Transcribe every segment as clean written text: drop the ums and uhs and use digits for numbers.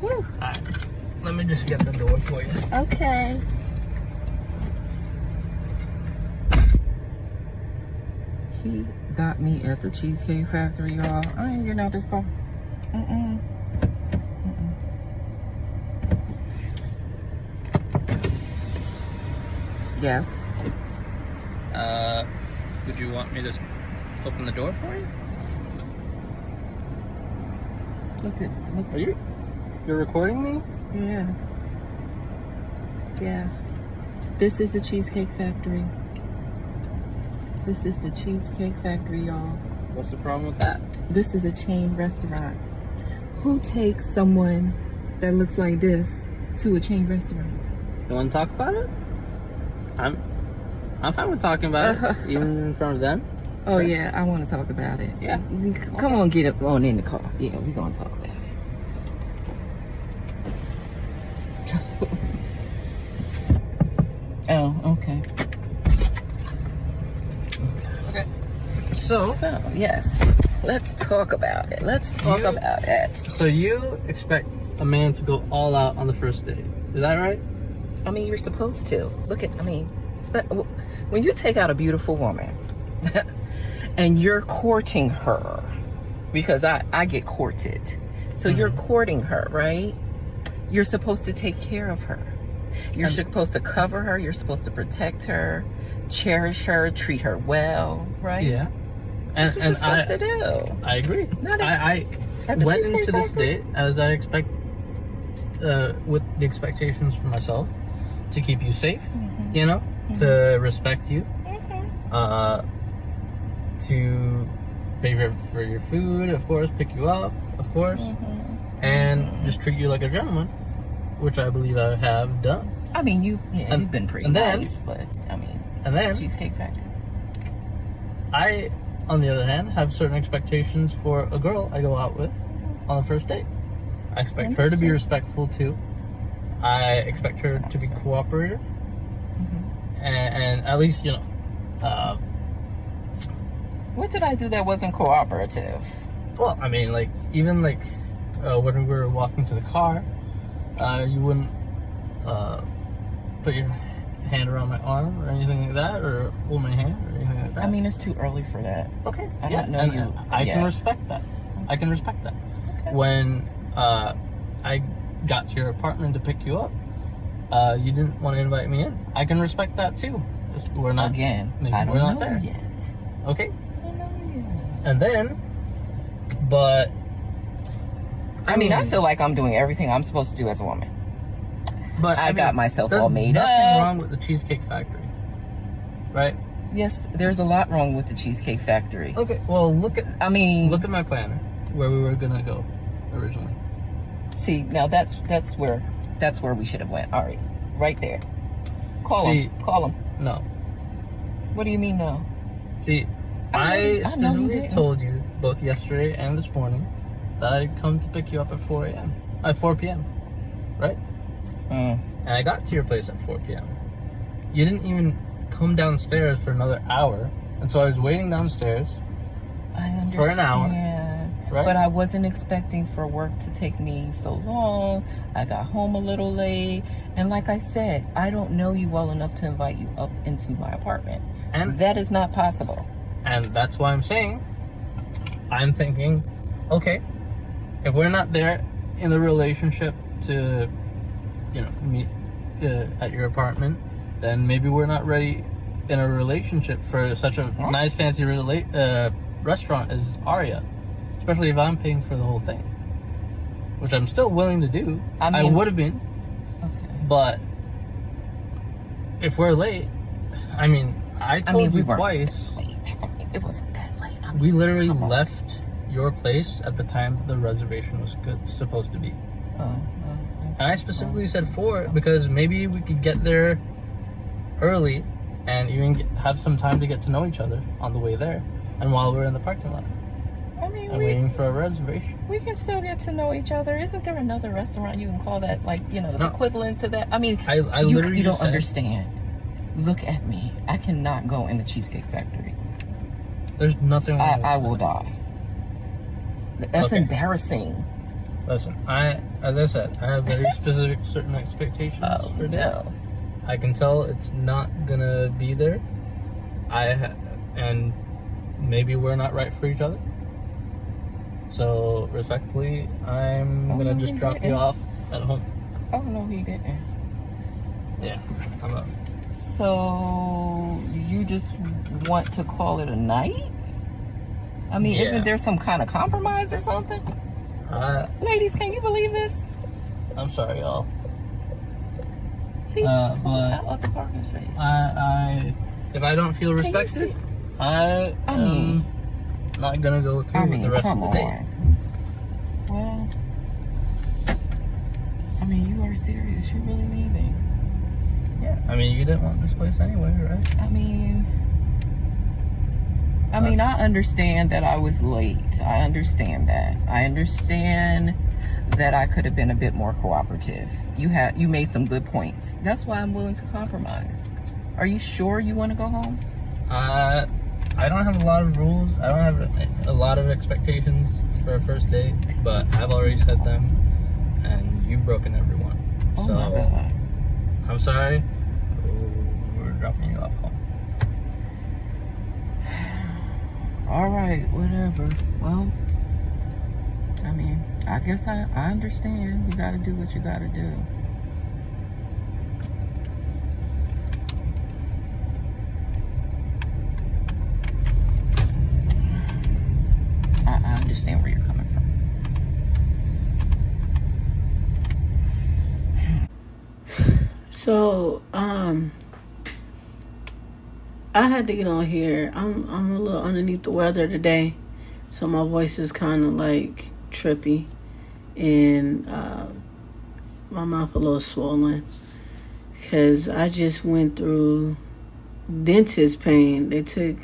Woo. Let me just get the door for you. Okay. He got me at the Cheesecake Factory, y'all. I ain't getting out this car. Yes. Would you want me to open the door for you? Look. Are you're recording me? Yeah. Yeah. This is the Cheesecake Factory. This is the Cheesecake Factory, y'all. What's the problem with that? This is a chain restaurant. Who takes someone that looks like this to a chain restaurant? You want to talk about it? I'm fine with talking about it, even in front of them. Oh yeah, I want to talk about it. Yeah. Come on, get up on in the car. Yeah, we're gonna talk about it. Oh, okay. Okay. So yes, let's talk about it. Let's talk about it. So you expect a man to go all out on the first date? Is that right? I mean, you're supposed to. When you take out a beautiful woman and you're courting her, because I get courted. So you're courting her, right? You're supposed to take care of her. You're supposed to cover her. You're supposed to protect her, cherish her, treat her well, right? Yeah. That's what you're supposed to do. I agree. I went into this date as I expect, with the expectations for myself, to keep you safe, you know, to respect you, to pay for your food, of course, pick you up, of course, and just treat you like a gentleman, which I believe I have done. I mean, you've been pretty nice, but I mean, and then Cheesecake Factory. I, on the other hand, have certain expectations for a girl I go out with on the first date. I expect her to be respectful too. I expect her to be cooperative, and at least, you know. What did I do that wasn't cooperative? Well, I mean, like, even like when we were walking to the car, you wouldn't put your hand around my arm or anything like that, or hold my hand or anything like that. I mean, it's too early for that. Okay. I don't know you. I can respect that. I can respect that. Okay. When I got to your apartment to pick you up, you didn't want to invite me in. I can respect that too. We're not I don't know there yet. Okay. I don't know yet. And then, but I mean, I feel like I'm doing everything I'm supposed to do as a woman. But I got myself all made up. There's nothing wrong with the Cheesecake Factory, right? Yes, there's a lot wrong with the Cheesecake Factory. Okay, well, look at my planner, where we were gonna go originally. See, now that's where we should have went. All right there. Call him. No. What do you mean no? See, I specifically told you both yesterday and this morning that I'd come to pick you up at 4 p.m. Right? And I got to your place at 4 p.m. You didn't even come downstairs for another hour, and so I was waiting downstairs for an hour. Right? But I wasn't expecting for work to take me so long. I got home a little late, and like I said, I don't know you well enough to invite you up into my apartment, and that is not possible. And that's why I'm saying, I'm thinking, okay, if we're not there in the relationship to, you know, meet at your apartment, then maybe we're not ready in a relationship for such a nice fancy restaurant as Aria, especially if I'm paying for the whole thing, which I'm still willing to do. I would have been, but if we're late, I mean, I told you twice. It wasn't that late. We literally left your place at the time the reservation was supposed to be. And I specifically said 4 because maybe we could get there early and even have some time to get to know each other on the way there and while we're in the parking lot. I mean, waiting for a reservation. We can still get to know each other. Isn't there another restaurant you can call that, like, you know, the equivalent to that? I mean, I literally you don't understand. Look at me. I cannot go in the Cheesecake Factory. There's nothing wrong with I will die. That's embarrassing. Listen, as I said, I have very specific certain expectations for this. No. I can tell it's not gonna be there. And maybe we're not right for each other. So respectfully, I'm gonna just drop you off at home. Oh no, he didn't. Yeah, I'm up. So you just want to call it a night? I mean, Yeah. Isn't there some kind of compromise or something? Ladies, can you believe this? I'm sorry, y'all. He just pulled but out of the parking space. If I don't feel respected, I am not gonna go through with the rest of the day. Well, I mean, you are serious. You really leaving? Yeah, I mean, you didn't want this place anyway, right? I mean, I understand that I was late. I understand that. I understand that I could have been a bit more cooperative. You made some good points. That's why I'm willing to compromise. Are you sure you want to go home? I don't have a lot of rules. I don't have a lot of expectations for a first date, but I've already set them, and you've broken every one. Oh So, my God. I'm sorry. We're dropping you off home. All right, whatever. Well, I mean, I guess I understand. You gotta do what you gotta do. I understand where you're coming from. So, I had to get on here. I'm a little underneath the weather today, so my voice is kind of like trippy, and my mouth a little swollen because I just went through dentist pain. They took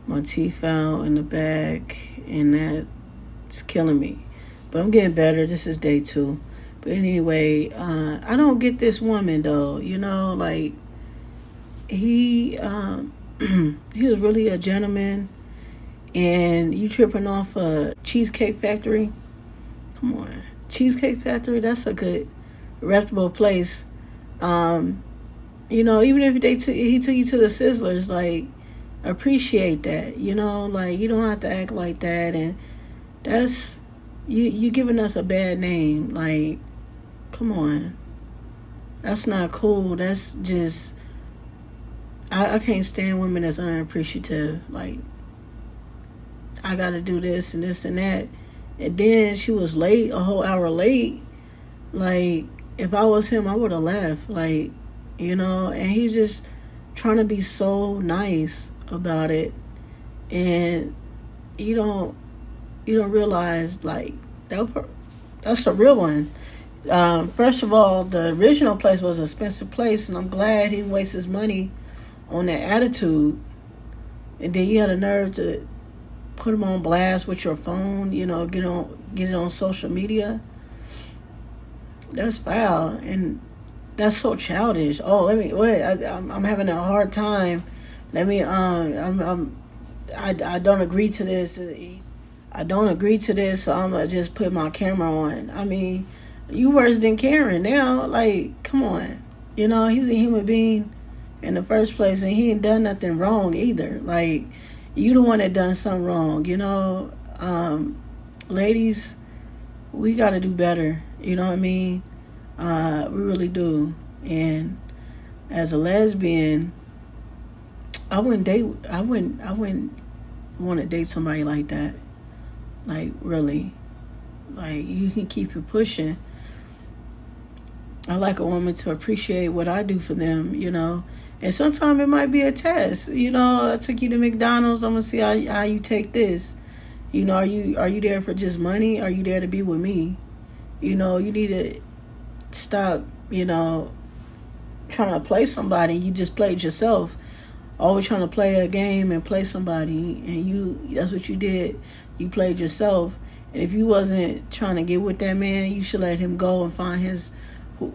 my teeth out in the back, and that's killing me. But I'm getting better. This is day 2. But anyway, I don't get this woman though. You know, like he he was really a gentleman, and you tripping off a Cheesecake Factory. Come on, Cheesecake Factory. That's a good, reputable place. You know, even if he took you to the Sizzlers, like appreciate that. You know, like you don't have to act like that, and that's you giving us a bad name. Like, come on, that's not cool. That's just I can't stand women that's unappreciative. Like, I gotta do this and this and that. And then she was late, a whole hour late. Like, if I was him, I would have left. Like, you know, and he's just trying to be so nice about it. And you don't realize, like, that's a real one. First of all, the original place was an expensive place, and I'm glad he wastes his money on that attitude. And then you had a nerve to put him on blast with your phone, you know, get it on social media. That's foul, and that's so childish. Oh, I'm having a hard time. I don't agree to this. I don't agree to this, so I'm gonna just put my camera on. I mean, you worse than Karen now. Like, come on. You know, he's a human being in the first place, and he ain't done nothing wrong either. Like, you the one that done something wrong, you know. Ladies, we gotta do better, you know what I mean? We really do. And as a lesbian, I wouldn't want to date somebody like that. Like, really. Like, you can keep it pushing. I like a woman to appreciate what I do for them, you know. And sometimes it might be a test. You know, I took you to McDonald's. I'm going to see how you take this. You know, are you there for just money? Are you there to be with me? You know, you need to stop, you know, trying to play somebody. You just played yourself. Always trying to play a game and play somebody. And that's what you did. You played yourself. And if you wasn't trying to get with that man, you should let him go and find his...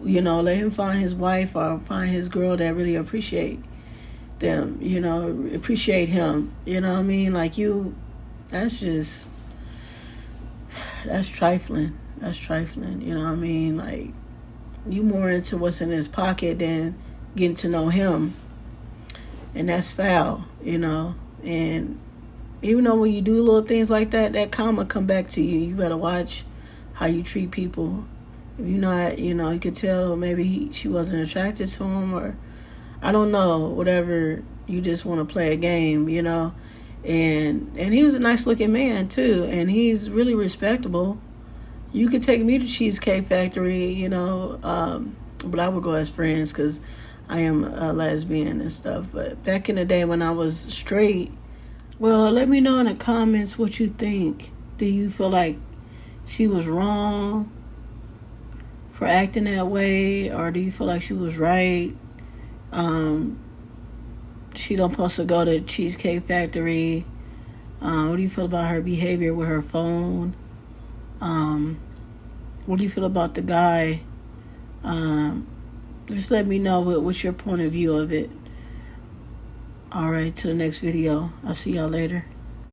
You know, let him find his wife or find his girl that really appreciate them, you know, appreciate him. You know what I mean? Like, that's just... that's trifling. That's trifling. You know what I mean? Like, you more into what's in his pocket than getting to know him. And that's foul, you know. And even though when you do little things like that, that karma come back to you. You better watch how you treat people. If you're not, you know, you could tell maybe she wasn't attracted to him, or I don't know, whatever. You just want to play a game, you know. And he was a nice looking man too, and he's really respectable. You could take me to Cheesecake Factory, you know, but I would go as friends because I am a lesbian and stuff. But back in the day when I was straight, well, let me know in the comments what you think. Do you feel like she was wrong for acting that way, or do you feel like she was right? She don't supposed to go to Cheesecake Factory. What do you feel about her behavior with her phone? What do you feel about the guy? Just let me know what's your point of view of it. All right, to the next video. I'll see y'all later.